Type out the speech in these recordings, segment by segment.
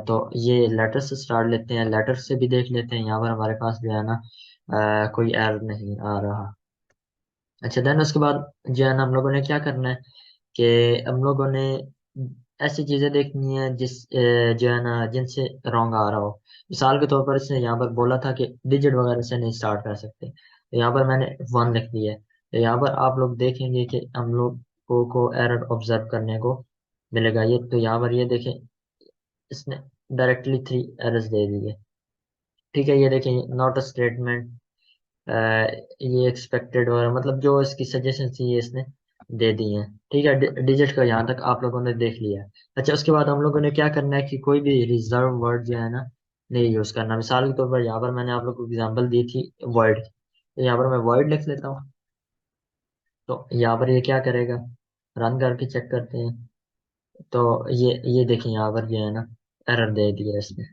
तो ये लेटर से स्टार्ट लेते हैं, लेटर से भी देख लेते हैं। यहाँ पर हमारे पास जो है ना कोई एरर नहीं आ रहा। अच्छा, देन उसके बाद जो है ना हम लोगों ने क्या करना है कि हम लोगों ने ऐसी चीजें देखनी है जो है ना जिनसे रॉन्ग आ रहा हो। मिसाल के तौर पर इसने यहाँ पर बोला था कि डिजिट वगैरह से नहीं स्टार्ट कर सकते, तो यहाँ पर मैंने वन लिख दिया है। तो यहाँ पर आप लोग देखेंगे कि हम लोग को एरर ऑब्जर्व करने को मिलेगा। ये तो यहाँ पर ये देखें, इसने डायरेक्टली थ्री एरर्स दे दिए। ठीक है, ये देखें, नॉट अ स्टेटमेंट, ये एक्सपेक्टेड और मतलब जो इसकी सजेशन थी ये इसने दे दी है। ठीक है, डिजिट का यहाँ तक आप लोगों ने देख लिया है। अच्छा, उसके बाद हम लोगों ने क्या करना है कि कोई भी रिजर्व वर्ड जो है ना नहीं यूज करना। मिसाल के तौर पर यहाँ पर मैंने आप लोगों को एग्जांपल दी थी वर्ड, तो यहाँ पर मैं वर्ड लिख लेता हूँ। तो यहाँ पर ये क्या करेगा, रन करके चेक करते हैं। तो ये देखिए यहाँ पर जो है ना एरर दे दिया इसने।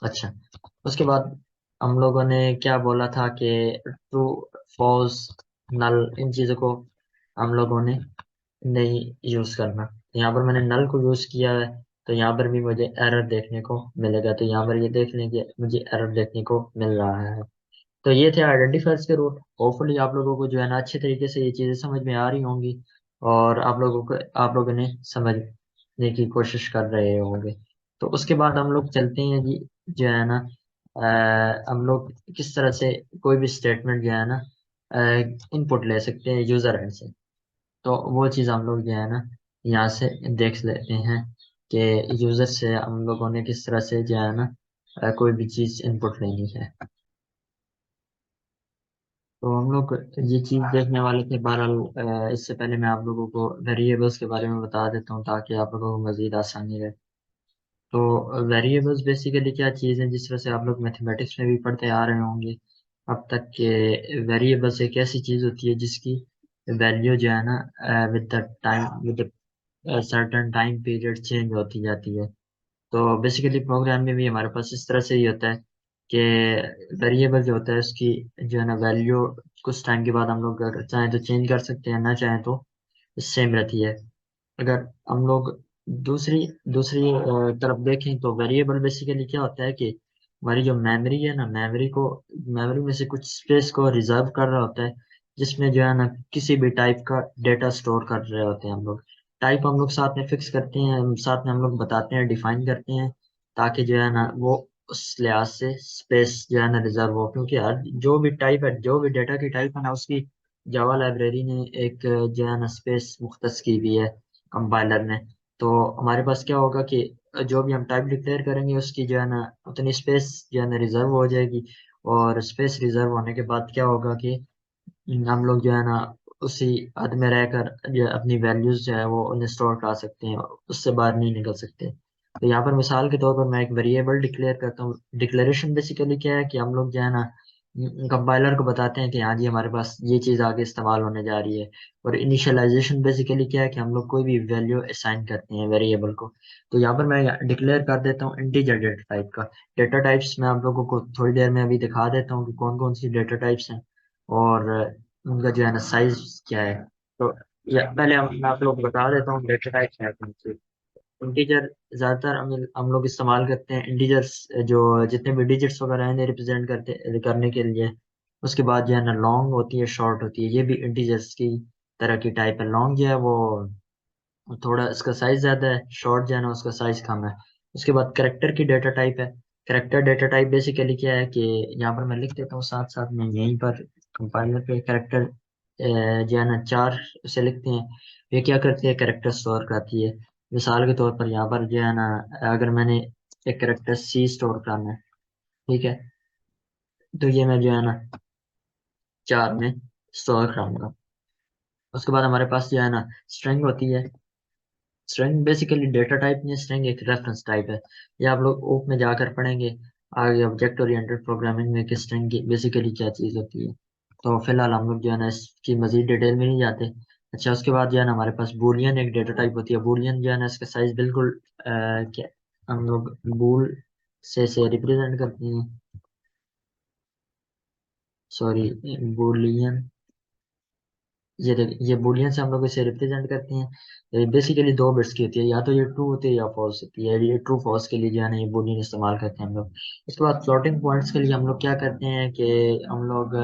अच्छा, उसके बाद हम लोगों ने क्या बोला था कि ट्रू, फॉल्स, नल, इन चीजों को हम लोगों ने नहीं यूज करना। यहाँ पर मैंने नल को यूज किया है, तो यहाँ पर भी मुझे एरर देखने को मिलेगा। तो यहाँ पर ये देख लें कि मुझे एरर देखने को मिल रहा है। तो ये थे आइडेंटिफायर्स के रूट। होपफुली आप लोगों को जो है ना अच्छे तरीके से ये चीजें समझ में आ रही होंगी, और आप लोगों ने समझने की कोशिश कर रहे होंगे। तो उसके बाद हम लोग चलते हैं जी, जो है ना हम लोग किस तरह से कोई भी स्टेटमेंट जो है ना इनपुट ले सकते हैं यूजर एंड से। तो वो चीज़ हम लोग जो है ना यहाँ से देख लेते हैं कि यूजर से हम लोगों ने किस तरह से जो है ना कोई भी चीज़ इनपुट लेनी है। तो हम लोग ये चीज़ देखने वाले थे। बहरहाल इससे पहले मैं आप लोगों को वेरिएबल्स के बारे में बता देता हूँ ताकि आप लोगों को मज़ीद आसानी रहे। तो वेरिएबल्स बेसिकली क्या चीज़ है, जिस तरह से आप लोग मैथमेटिक्स में भी पढ़ते आ रहे होंगे अब तक के। वेरिएबल्स एक ऐसी चीज़ होती है जिसकी वैल्यू जो है ना with the time, with certain time period change होती जाती है। तो बेसिकली प्रोग्राम में भी हमारे पास इस तरह से ही होता है कि वेरिएबल जो होता है उसकी जो है ना वैल्यू कुछ टाइम के बाद हम लोग अगर चाहें तो चेंज कर सकते हैं, ना चाहें तो सेम रहती है। अगर हम लोग दूसरी दूसरी तरफ देखें तो वेरिएबल बेसिकली क्या होता है कि हमारी जो मेमोरी है ना, मेमोरी में से कुछ स्पेस को रिजर्व कर रहा होता है, जिसमें जो है ना किसी भी टाइप का डेटा स्टोर कर रहे होते हैं हम लोग। टाइप हम लोग साथ में फिक्स करते हैं, साथ में हम लोग बताते हैं, डिफाइन करते हैं, ताकि जो है ना वो उस लिहाज से स्पेस जो है ना रिजर्व हो। क्योंकि हर जो भी टाइप है, जो भी डेटा की टाइप है ना, उसकी जावा लाइब्रेरी ने एक जो है ना स्पेस मुख्तस की हुई है कंपाइलर में। तो हमारे पास क्या होगा कि जो भी हम टाइप डिक्लेयर करेंगे उसकी जो है ना उतनी स्पेस जो है ना रिजर्व हो जाएगी। और स्पेस रिजर्व होने के बाद क्या होगा कि हम लोग जो है ना उसी हद में रहकर जो अपनी वैल्यूज जो है वो उन्हें स्टोर कर सकते हैं, उससे बाहर नहीं निकल सकते। तो यहाँ पर मिसाल के तौर पर मैं एक वेरिएबल डिक्लेयर करता हूँ। डिक्लेरेशन बेसिकली क्या है कि हम लोग जो है ना कंपाइलर को बताते हैं कि हाँ जी हमारे पास ये चीज़ आगे इस्तेमाल होने जा रही है। और इनिशियलाइजेशन बेसिकली क्या है कि हम लोग कोई भी वैल्यू असाइन करते हैं वेरिएबल को। तो यहाँ पर मैं डिक्लेयर कर देता हूँ इंटीजर डेटा टाइप का। डेटा टाइप्स मैं आप लोगों को थोड़ी देर में अभी दिखा देता हूँ कि कौन कौन सी डेटा टाइप्स हैं और उनका जो है ना साइज क्या है। तो पहले मैं आप लोग को बता देता हूँ डेटा टाइप्स हैं कौन सी। इंटीजर ज्यादातर हम लोग इस्तेमाल करते हैं इंटीजर्स, जो जितने भी डिजिट्स वगैरह हैं रिप्रेजेंट करते करने के लिए। उसके बाद जो है ना लॉन्ग होती है, शॉर्ट होती है, ये भी इंटीजर्स की तरह की टाइप है। लॉन्ग जो है वो थोड़ा इसका साइज ज्यादा है, शॉर्ट जो है ना उसका साइज कम है। उसके बाद करेक्टर की डेटा टाइप है। करेक्टर डेटा टाइप बेसिकली क्या है कि यहाँ पर मैं लिख देता हूँ साथ साथ में यहीं पर कंपाइलर पे। करेक्टर जो है ना चार से लिखते हैं। ये क्या करती है, करेक्टर स्टोर करती है। मिसाल के तौर पर यहाँ पर जो है ना अगर मैंने एक करेक्टर सी स्टोर करना है, ठीक है, तो ये मैं जो है ना चार में स्टोर करूंगा। उसके बाद हमारे पास जो है ना स्ट्रिंग होती है। स्ट्रिंग बेसिकली डेटा टाइप नहीं, स्ट्रिंग एक रेफरेंस टाइप है। ये आप लोग ओप में जाकर पढ़ेंगे आगे ऑब्जेक्ट ओरिएंटेड प्रोग्रामिंग में कि स्ट्रिंग की बेसिकली क्या चीज़ होती है। तो फिलहाल हम लोग जो है ना इसकी मजीद डिटेल में नहीं जाते। अच्छा, उसके बाद जो है ना हमारे पास बूलियन एक डेटा टाइप होती है। बूलियन जो है ना इसका साइज बिल्कुल क्या हम लोग बूल से रिप्रेजेंट करते हैं, सॉरी, बूलियन ये बुलियन से हम लोग इसे रिप्रेजेंट करते हैं। बेसिकली दो बिट्स की होती है, या तो ये ट्रू होती है या फॉल्स होती है। ये ट्रू फॉल्स के लिए जो है ना ये बुलियन इस्तेमाल करते हैं हम लोग। उसके बाद फ्लोटिंग पॉइंट्स के लिए हम लोग क्या करते हैं कि हम लोग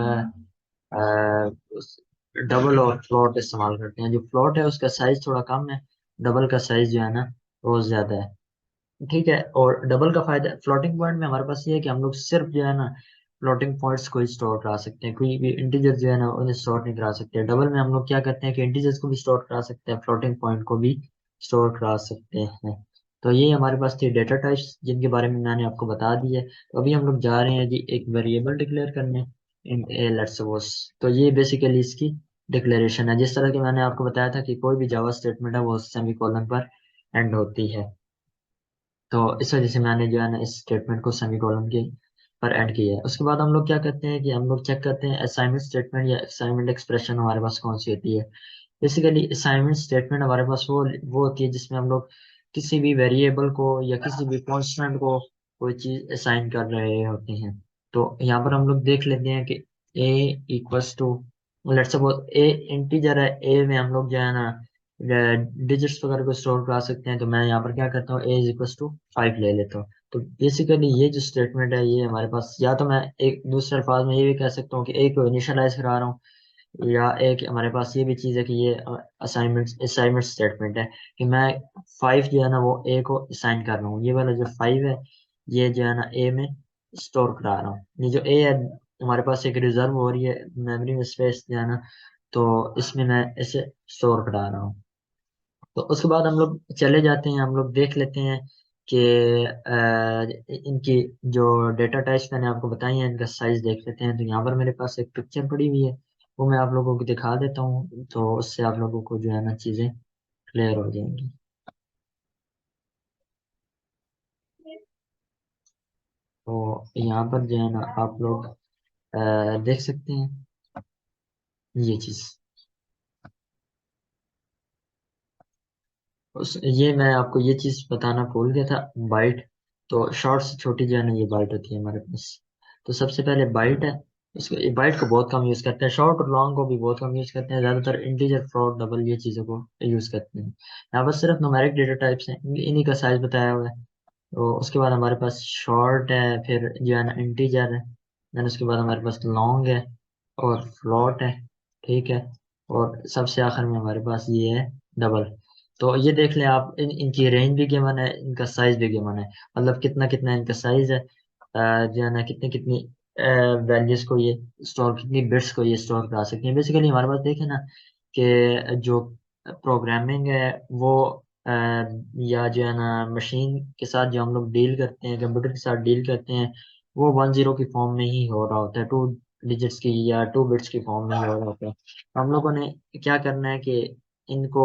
डबल और फ्लोट इस्तेमाल करते हैं। जो फ्लोट है उसका साइज थोड़ा कम है, डबल का साइज जो है ना वो ज्यादा है। ठीक है, और डबल का फायदा फ्लोटिंग पॉइंट में हमारे पास ये है कि हम लोग सिर्फ जो है ना फ्लोटिंग पॉइंट्स को ही स्टोर करा सकते हैं, कोई भी इंटीजर जो है ना उन्हें स्टोर नहीं करा सकते। डबल में हम लोग क्या करते हैं कि इंटीजर्स को भी स्टोर करा सकते हैं, फ्लोटिंग पॉइंट को भी स्टोर करा सकते हैं। तो ये हमारे पास थी डेटा टाइप्स जिनके बारे में मैंने आपको बता दी है। तो अभी हम लोग जा रहे हैं जी एक वेरिएबल डिक्लेयर करने इन ए लेट्स सपोज। तो ये बेसिकली इसकी डिक्लेरेशन है। जिस तरह की मैंने आपको बताया था कि कोई भी जावा स्टेटमेंट है वो सेमीकोलन पर एंड होती है, तो इस वजह से मैंने जो है ना इस स्टेटमेंट को सेमीकोलन के पर ऐड किया है। उसके बाद हम लोग क्या करते हैं कि हम लोग चेक करते हैं असाइनमेंट स्टेटमेंट या असाइनमेंट एक्सप्रेशन हमारे पास कौन सी होती है। बेसिकली असाइनमेंट स्टेटमेंट हमारे पास वो होती है जिसमें हम लोग किसी भी वेरिएबल को या किसी भी कॉन्स्टेंट को कोई चीज असाइन कर रहे होते हैं। तो यहाँ पर हम लोग देख लेते हैं कि a equals to, let's suppose a integer है, ए में हम लोग जो है ना डिजिट्स वगैरह को स्टोर करा सकते हैं। तो मैं यहाँ पर क्या करता हूँ, ए इज इक्वल्स टू 5 ले लेता हूँ। तो बेसिकली ये जो स्टेटमेंट है ये हमारे पास, या तो मैं एक दूसरे अल्फाज में ये भी कह सकता हूँ कि ए को इनिशियलाइज करा रहा हूँ, या एक हमारे पास ये भी चीज़ है कि ये असाइनमेंट असाइनमेंट स्टेटमेंट है कि मैं 5 जो है ना वो ए को असाइन कर रहा हूँ। ये वाला जो 5 है ये जो है ना ए में स्टोर करा रहा हूँ। ये जो ए है हमारे पास एक रिजर्व हो रही है मेमोरी में स्पेस जो है ना, तो इसमें मैं इसे स्टोर करा रहा हूँ। तो उसके बाद हम लोग चले जाते हैं, हम लोग देख लेते हैं कि इनकी जो डेटा टाइप्स मैंने आपको बताई हैं इनका साइज देख लेते हैं। तो यहाँ पर मेरे पास एक पिक्चर पड़ी हुई है, वो मैं आप लोगों को दिखा देता हूँ, तो उससे आप लोगों को जो है ना चीज़ें क्लियर हो जाएंगी। तो यहाँ पर जो है ना आप लोग देख सकते हैं ये चीज़। ये मैं आपको ये चीज बताना भूल गया था, बाइट। तो शॉर्ट से छोटी जो है ना ये बाइट होती है हमारे पास। तो सबसे पहले बाइट है, इसको बाइट को बहुत कम यूज करते हैं, शॉर्ट और लॉन्ग को भी बहुत कम यूज करते हैं, ज्यादातर इंटीजर फ्लोट डबल ये चीजों को यूज करते हैं। यहाँ पर सिर्फ न्यूमेरिक डेटा टाइप्स हैं, इन्हीं का साइज बताया हुआ है। तो उसके बाद हमारे पास शॉर्ट है, फिर जो है ना इंटीजर है, देन उसके बाद हमारे पास लॉन्ग है और फ्लोट है। ठीक है, और सबसे आखिर में हमारे पास ये है डबल। तो ये देख लें आप, इनकी रेंज भी गिवन है, इनका साइज भी गिवन है, मतलब कितना कितना इनका साइज है, जो है ना कितनी कितनी वैल्यूज को ये स्टोर, कितनी बिट्स को ये स्टोर करा सकती हैं। बेसिकली हमारे पास देखें ना कि जो प्रोग्रामिंग है वो अ, या जो है ना मशीन के साथ जो हम लोग डील करते हैं, कंप्यूटर के साथ डील करते हैं, वो 1 0 की फॉर्म में ही हो रहा होता है, 2 डिजिट्स की या 2 बिट्स की फॉर्म में ही हो रहा होता है। हम लोगों ने क्या करना है कि इनको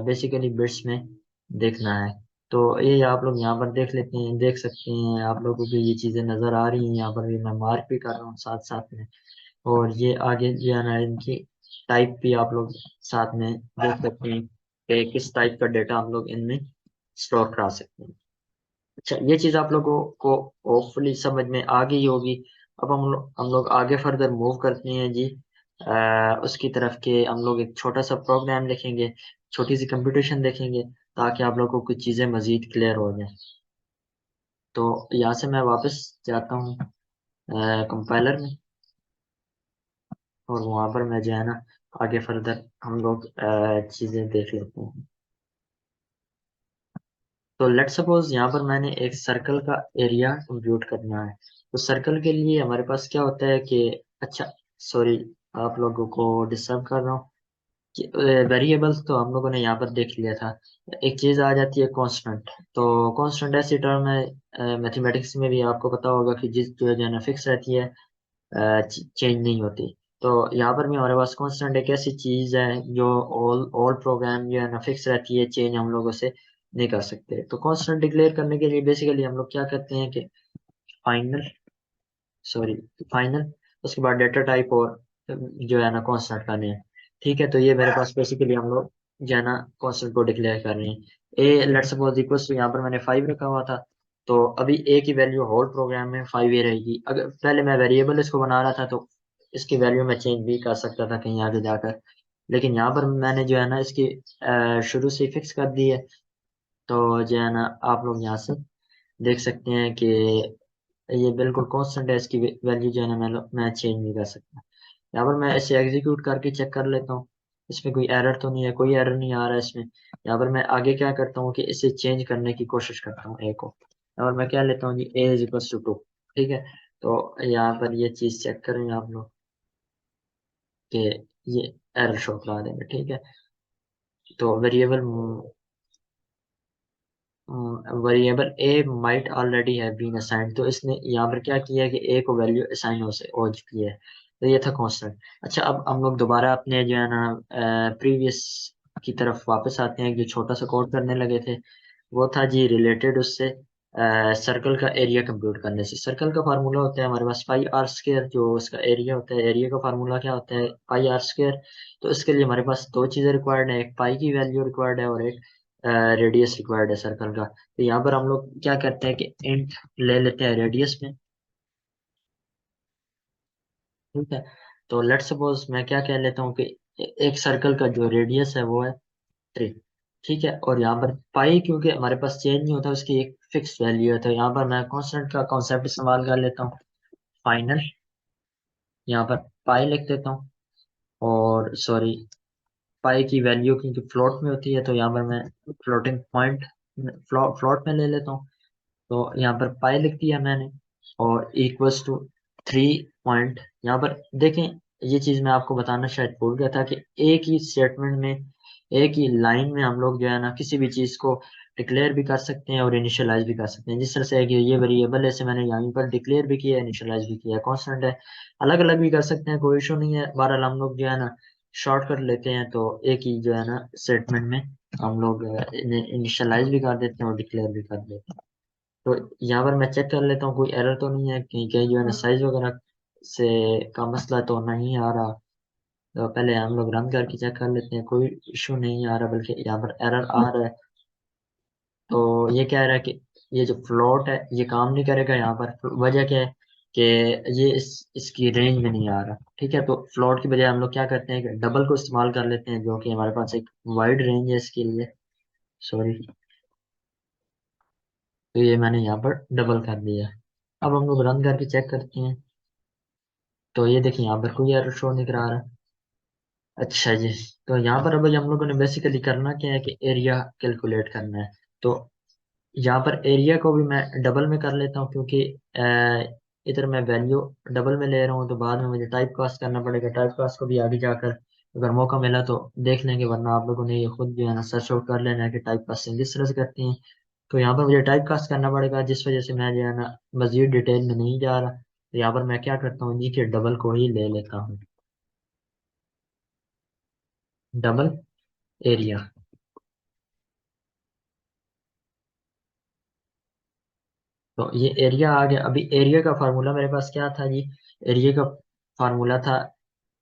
बेसिकली बिट्स में देखना है। तो ये आप लोग यहाँ पर देख लेते हैं, देख सकते हैं, आप लोगों को ये चीज़ें नज़र आ रही हैं, यहाँ पर भी मैं मार्क भी कर रहा हूँ साथ साथ में। और ये आगे जो है ना इनकी टाइप भी आप लोग साथ में देख सकते हैं कि किस टाइप का डेटा हम लोग इनमें स्टोर करा सकते हैं। अच्छा, ये चीज़ आप लोगों को होपफुली समझ में आ गई होगी। अब हम लोग आगे फर्दर मूव करते हैं जी उसकी तरफ के। हम लोग एक छोटा सा प्रोग्राम लिखेंगे, छोटी सी कंप्यूटेशन देखेंगे, ताकि आप लोगों को कुछ चीज़ें मजीद क्लियर हो जाए। तो यहाँ से मैं वापस जाता हूँ कंपाइलर में, और वहां पर मैं जो है ना आगे फर्दर हम लोग चीजें देख लेते हैं। तो लेट सपोज यहाँ पर मैंने एक सर्कल का एरिया कंप्यूट करना है। तो सर्कल के लिए हमारे पास क्या होता है कि, अच्छा सॉरी, आप लोगों को डिस्टर्ब कर रहा हूँ कि वेरिएबल्स तो हम लोगों ने यहाँ पर देख लिया था। एक चीज आ जाती है कांस्टेंट। तो कांस्टेंट ऐसी टर्म है मैथमेटिक्स में भी, आपको पता होगा कि जिस जो है ना फिक्स रहती है, चेंज नहीं होती। तो यहाँ पर भी हमारे पास कांस्टेंट एक ऐसी चीज है जो ऑल ऑल प्रोग्राम जो है ना फिक्स रहती है, चेंज हम लोगों से नहीं कर सकते। तो कांस्टेंट डिक्लेयर करने के लिए बेसिकली हम लोग क्या करते हैं कि फाइनल, सॉरी, फाइनल, उसके बाद डेटा टाइप और जो है ना कांस्टेंट करने हैं। ठीक है, तो ये मेरे पास बेसिकली हम लोग जो है ना कांस्टेंट को डिक्लेयर कर रहे हैं। ए लेट्स सपोज इक्वल्स टू, यहाँ पर मैंने 5 रखा हुआ था, तो अभी ए की वैल्यू होल प्रोग्राम में 5 ही रहेगी। अगर पहले मैं वेरिएबल इसको बना रहा था तो इसकी वैल्यू में चेंज भी कर सकता था कहीं आगे जाकर। लेकिन यहाँ पर मैंने जो है ना इसकी शुरू से फिक्स कर दी है। तो जो है ना आप लोग यहाँ से देख सकते हैं कि ये बिल्कुल कांस्टेंट है, इसकी वैल्यू जो है ना मैं चेंज नहीं कर सकता। यहाँ पर मैं इसे एग्जीक्यूट करके चेक कर लेता हूँ, इसमें कोई एरर तो नहीं है, कोई एरर नहीं आ रहा है इसमें। यहाँ पर मैं आगे क्या करता हूँ कि इसे चेंज करने की कोशिश करता हूँ ए को। यहाँ पर मैं क्या लेता हूँ जी, ए इज इक्वल टू 2। ठीक है, तो यहाँ पर ये चीज चेक करें आप लोग कि ये एरर शो करा देंगे। ठीक है, तो variable a might already have been assigned, तो इसने यहाँ पर क्या किया है कि ए को वैल्यू असाइन हो चुकी है। तो ये था कांस्टेंट। अच्छा, अब हम लोग दोबारा अपने जो है ना प्रीवियस की तरफ वापस आते हैं, जो छोटा सा कोड करने लगे थे। वो था जी रिलेटेड उससे सर्कल का एरिया कंप्यूट करने से। सर्कल का फार्मूला होता है हमारे पास पाई आर स्क्वायर, जो उसका एरिया होता है, एरिया का फार्मूला क्या होता है, पाई आर स्क्वायर। तो इसके लिए हमारे पास दो चीजें रिक्वायर्ड है, एक पाई की वैल्यू रिक्वायर्ड है और एक रेडियस रिक्वायर्ड है सर्कल का। तो यहाँ पर हम लोग क्या करते हैं कि इंट ले लेते हैं रेडियस में। ठीक है, तो लेट सपोज मैं क्या कह लेता हूँ कि एक सर्कल का जो रेडियस है वो है 3। ठीक है, और यहाँ पर पाई क्योंकि हमारे पास चेंज नहीं होता, उसकी एक फिक्स वैल्यू है, तो यहाँ पर मैं कांस्टेंट का कॉन्सेप्ट इस्तेमाल कर लेता हूँ। फाइनल, यहाँ पर पाई लिख देता हूँ, और सॉरी, पाई की वैल्यू क्योंकि फ्लोट में होती है तो यहाँ पर मैं फ्लोटिंग पॉइंट फ्लोट में ले लेता हूँ। तो यहाँ पर पाई लिख दिया मैंने, और इक्वल्स टू 3 पॉइंट। यहाँ पर देखें, ये चीज मैं आपको बताना शायद भूल गया था कि एक ही स्टेटमेंट में, एक ही लाइन में हम लोग जो है ना किसी भी चीज को डिक्लेयर भी कर सकते हैं और इनिशियलाइज भी कर सकते हैं। जिस तरह से है कि ये वेरिएबल है, इसे मैंने यहाँ पर डिक्लेयर भी किया है, इनिशियलाइज भी किया है, कांस्टेंट है। अलग अलग भी कर सकते हैं, कोई इशू नहीं है। बहरहाल हम लोग जो है ना शॉर्ट कर लेते हैं, तो एक ही जो है ना स्टेटमेंट में हम लोग इन्हें इनिशियलाइज भी कर देते हैं और डिक्लेयर भी कर देते हैं। तो यहाँ पर मैं चेक कर लेता हूँ कोई एरर तो नहीं है, कहीं कहीं जो है ना साइज वगैरह से का मसला तो नहीं आ रहा। तो पहले हम लोग रन करके चेक कर लेते हैं, कोई इशू नहीं आ रहा, बल्कि यहाँ पर एरर आ रहा है। तो ये कह रहा है कि ये जो फ्लोट है ये काम नहीं करेगा यहाँ पर। वजह क्या है कि ये इसकी रेंज में नहीं आ रहा। ठीक है, तो फ्लोट की बजाय हम लोग क्या करते हैं कि डबल को इस्तेमाल कर लेते हैं, जो कि हमारे पास एक वाइड रेंज है इसके लिए। सॉरी, तो ये मैंने यहाँ पर डबल कर दिया। अब हम लोग रन करके चेक करते हैं, तो ये देखिए यहाँ पर कोई एरर शो नहीं करा रहा। अच्छा जी, तो यहाँ पर अभी हम लोगों ने बेसिकली करना क्या है कि एरिया कैलकुलेट करना है। तो यहाँ पर एरिया को भी मैं डबल में कर लेता हूँ, क्योंकि इधर मैं वैल्यू डबल में ले रहा हूँ, तो बाद में मुझे टाइप कास्ट करना पड़ेगा। टाइप कास्ट को भी आगे जाकर अगर मौका मिला तो देख लेंगे, वरना आप लोगों ने ये खुद जो है ना सर्च आउट कर लेना है कि टाइप कास्टिंग किस तरह से करती हैं। तो यहाँ पर मुझे टाइप कास्ट करना पड़ेगा, जिस वजह से मैं जो है ना मजीद डिटेल में नहीं जा रहा। तो यहाँ पर मैं क्या करता हूँ जी कि डबल को ही ले लेता हूँ, डबल एरिया। तो ये एरिया आ गया। अभी एरिया का फार्मूला मेरे पास क्या था जी, एरिया का फार्मूला था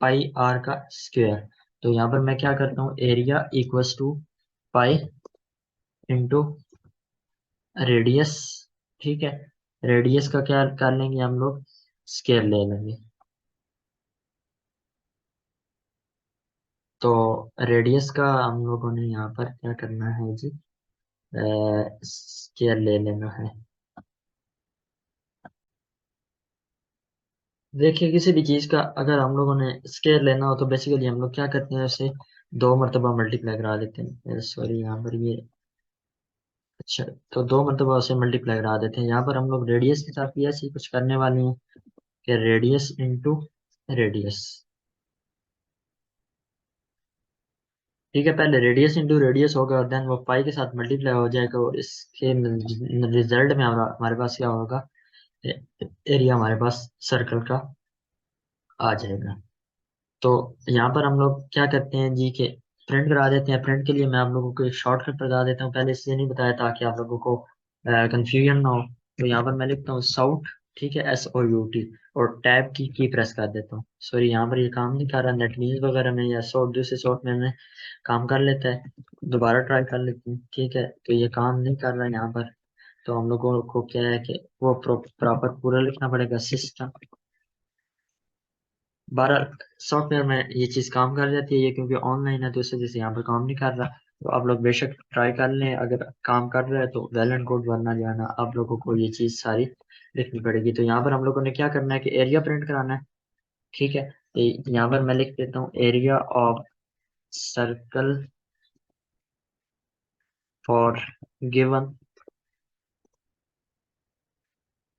पाई आर का स्क्वायर। तो यहाँ पर मैं क्या करता हूँ, area equals to pi into radius. ठीक है, रेडियस का क्या कर लेंगे हम लोग, स्क्वायर ले लेंगे। तो रेडियस का हम लोगों ने यहाँ पर क्या करना है जी, स्क्वायर ले लेना है। देखिए, किसी भी चीज का अगर हम लोगों ने स्केयर लेना हो तो बेसिकली हम लोग क्या करते हैं, उसे 2 मरतबा मल्टीप्लाई करा देते हैं। सॉरी, यहाँ पर ये, अच्छा, तो 2 मरतबा उसे मल्टीप्लाई करा देते हैं। यहाँ पर हम लोग रेडियस के साथ भी ऐसे ही कुछ करने वाले हैं कि रेडियस इंटू रेडियस। ठीक है, पहले रेडियस इंटू रेडियस होगा और देन वो पाई के साथ मल्टीप्लाई हो जाएगा, और इसके रिजल्ट में हमारे पास क्या होगा, एरिया हमारे पास सर्कल का आ जाएगा। तो यहाँ पर हम लोग क्या करते हैं जी के प्रिंट करा देते हैं। प्रिंट के लिए मैं आप लोगों को एक शॉर्टकट बता देता हूँ, पहले इसलिए नहीं बताया ताकि आप लोगों को कंफ्यूजन ना हो। तो यहाँ पर मैं लिखता हूँ साउट, ठीक है, SOUT, और टैब की प्रेस कर देता हूँ। सॉरी, यहाँ पर ये काम नहीं कर रहा, नेटबीन्स वगैरह में या सॉर्ट दूसरे सॉर्ट में काम कर लेता है। दोबारा ट्राई कर लेते हैं। ठीक है, तो ये काम नहीं कर रहा है यहाँ पर। तो हम लोगों को क्या है कि वो प्रॉपर पूरा लिखना पड़ेगा, सिस्टम बहरहाल सॉफ्टवेयर में ये चीज़ काम कर जाती है, ये क्योंकि ऑनलाइन है तो इस वजह से यहाँ पर काम नहीं कर रहा। तो आप लोग बेशक ट्राई कर लें, अगर काम कर रहा है तो वेल एंड गुड, वरना जो है ना आप लोगों को ये चीज़ सारी लिखनी पड़ेगी। तो यहाँ पर हम लोगों ने क्या करना है कि एरिया प्रिंट कराना है। ठीक है, तो यहाँ पर मैं लिख देता हूँ area of circle for given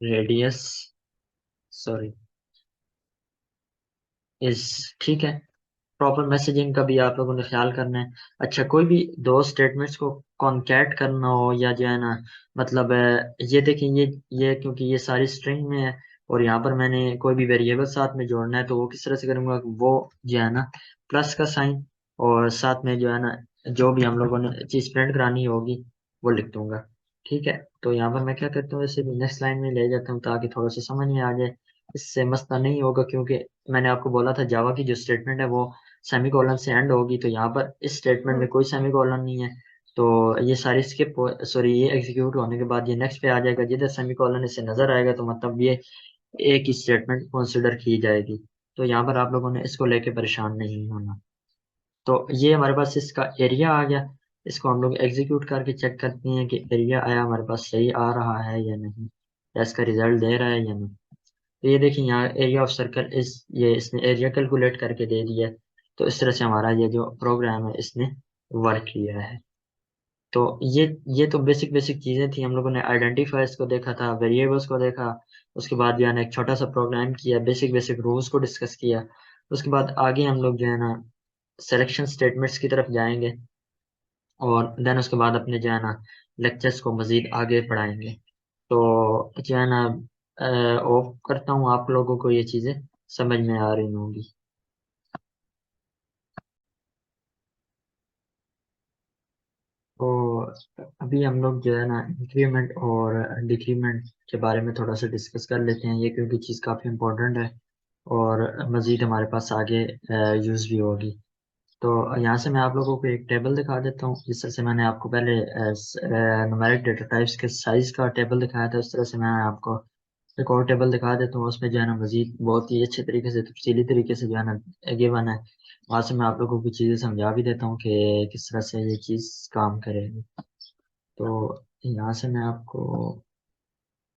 radius, sorry, is, ठीक है। प्रॉपर मैसेजिंग का भी आप लोगों ने ख्याल करना है। अच्छा, कोई भी दो स्टेटमेंट्स को कॉन्कैट करना हो या जो है ना, मतलब ये देखिए, ये क्योंकि ये सारी स्ट्रिंग में है और यहाँ पर मैंने कोई भी वेरिएबल साथ में जोड़ना है, तो वो किस तरह से करूँगा, वो जो है ना प्लस का साइन, और साथ में जो है ना जो भी हम लोगों ने चीज़ प्रिंट करानी होगी वो लिख दूंगा। ठीक है, तो यहाँ पर मैं क्या करता हूँ, इसे भी नेक्स्ट लाइन में ले जाता हूँ ताकि थोड़ा सा समझ में आ जाए। इससे मसला नहीं होगा, क्योंकि मैंने आपको बोला था जावा की जो स्टेटमेंट है वो सेमी कॉलन से एंड होगी, तो यहाँ पर इस स्टेटमेंट में कोई सेमी कॉलन नहीं है। तो ये सारी स्किप, सॉरी, ये एग्जीक्यूट होने के बाद ये नेक्स्ट पे आ जाएगा, जिधर सेमी कॉलन इससे नजर आएगा तो मतलब ये एक ही स्टेटमेंट कंसिडर की जाएगी। तो यहाँ पर आप लोगों ने इसको लेके परेशान नहीं होना। तो ये हमारे पास इसका एरिया आ गया। इसको हम लोग एग्जीक्यूट करके चेक करते हैं कि एरिया आया हमारे पास, सही आ रहा है या नहीं, या इसका रिजल्ट दे रहा है या नहीं। तो ये देखिए यहाँ एरिया ऑफ सर्कल इस, ये इसने एरिया कैलकुलेट करके दे दिया है। तो इस तरह से हमारा ये जो प्रोग्राम है इसने वर्क किया है। तो ये तो बेसिक बेसिक चीजें थी। हम लोगों ने आइडेंटिफायर्स को देखा था, वेरिएबल्स को देखा, उसके बाद जो है ना एक छोटा सा प्रोग्राम किया, बेसिक बेसिक रूल्स को डिस्कस किया। उसके बाद आगे हम लोग जो है ना सिलेक्शन स्टेटमेंट्स की तरफ जाएंगे, और देन उसके बाद अपने जो है ना लेक्चर्स को मजीद आगे पढ़ाएंगे। तो जो है ना ऑफ करता हूँ, आप लोगों को ये चीज़ें समझ में आ रही होंगी। तो अभी हम लोग जो है ना इंक्रीमेंट और डिक्रीमेंट के बारे में थोड़ा सा डिस्कस कर लेते हैं, ये क्योंकि चीज़ काफ़ी इम्पोर्टेंट है और मज़ीद हमारे पास आगे यूज़ भी होगी। तो यहाँ से मैं आप लोगों को एक टेबल दिखा देता हूँ। जिस तरह से मैंने आपको पहले न्यूमेरिक डेटा टाइप्स के साइज का टेबल दिखाया था, उस तरह से मैं आपको एक और टेबल दिखा देता हूँ। उसमें जो है ना मजीद बहुत ही अच्छे तरीके से, तफसीली तरीके से जो है ना गिवन है। वहाँ से मैं आप लोगों को चीज़ें समझा भी देता हूँ कि किस तरह से ये चीज़ काम करेगी। तो यहाँ से मैं आपको